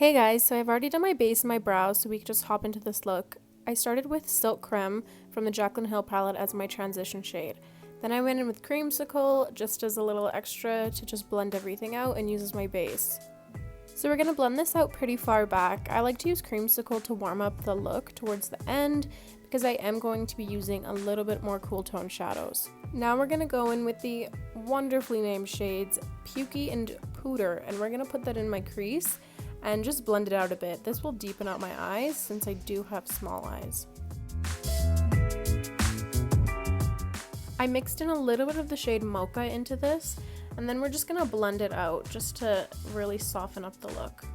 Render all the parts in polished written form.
Hey guys, so I've already done my base and my brows, so we can just hop into this look. I started with Silk Creme from the Jaclyn Hill palette as my transition shade. Then I went in with Creamsicle just as a little extra to just blend everything out and use as my base. So we're going to blend this out pretty far back. I like to use Creamsicle to warm up the look towards the end because I am going to be using a little bit more cool tone shadows. Now we're going to go in with the wonderfully named shades Pukey and Pooter, and we're going to put that in my crease and just blend it out a bit. This will deepen out my eyes since I do have small eyes. I mixed in a little bit of the shade Mocha into this, and then we're just gonna blend it out just to really soften up the look.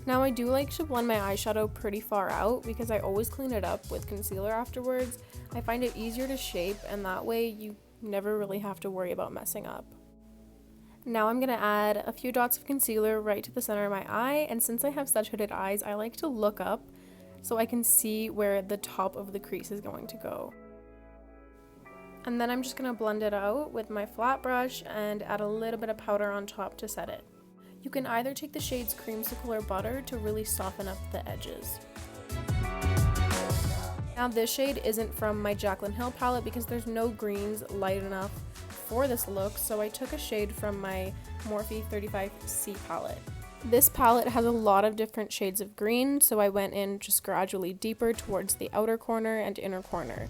Now I do like to blend my eyeshadow pretty far out because I always clean it up with concealer afterwards. I find it easier to shape, and that way you never really have to worry about messing up. Now I'm going to add a few dots of concealer right to the center of my eye, and since I have such hooded eyes, I like to look up so I can see where the top of the crease is going to go. And then I'm just going to blend it out with my flat brush and add a little bit of powder on top to set it. You can either take the shades Creamsicle or Butter to really soften up the edges. Now this shade isn't from my Jaclyn Hill palette because there's no greens light enough for this look, so I took a shade from my Morphe 35C palette. This palette has a lot of different shades of green, so I went in just gradually deeper towards the outer corner and inner corner.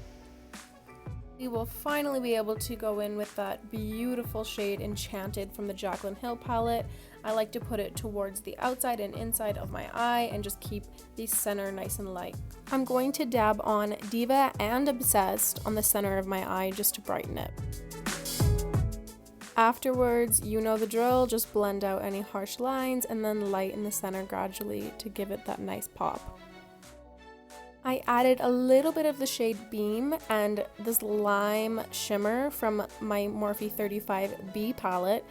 We will finally be able to go in with that beautiful shade Enchanted from the Jaclyn Hill palette. I like to put it towards the outside and inside of my eye and just keep the center nice and light. I'm going to dab on Diva and Obsessed on the center of my eye just to brighten it. Afterwards, you know the drill, just blend out any harsh lines and then lighten the center gradually to give it that nice pop. I added a little bit of the shade Beam and this lime shimmer from my Morphe 35B palette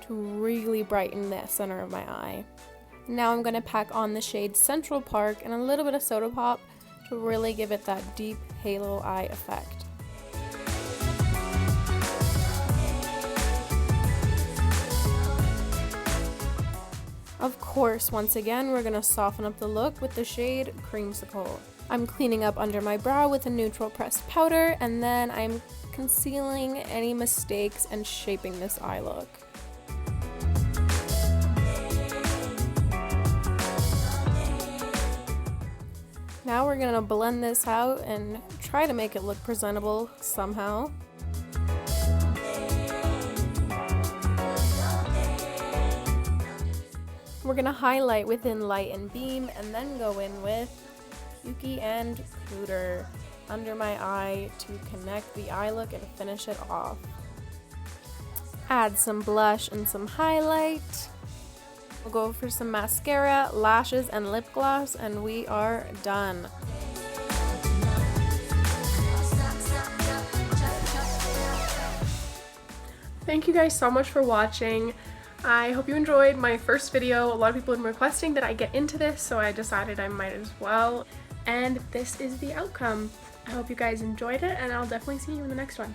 to really brighten the center of my eye. Now I'm going to pack on the shade Central Park and a little bit of Soda Pop to really give it that deep halo eye effect. Of course, once again, we're going to soften up the look with the shade Creamsicle. I'm cleaning up under my brow with a neutral pressed powder, and then I'm concealing any mistakes and shaping this eye look. Now we're going to blend this out and try to make it look presentable somehow. We're going to highlight within Light and Beam and then go in with Pukey and Pooter under my eye to connect the eye look and finish it off. Add some blush and some highlight. We'll go for some mascara, lashes, and lip gloss, and we are done. Thank you guys so much for watching. I hope you enjoyed my first video. A lot of people have been requesting that I get into this, so I decided I might as well. And this is the outcome. I hope you guys enjoyed it, and I'll definitely see you in the next one.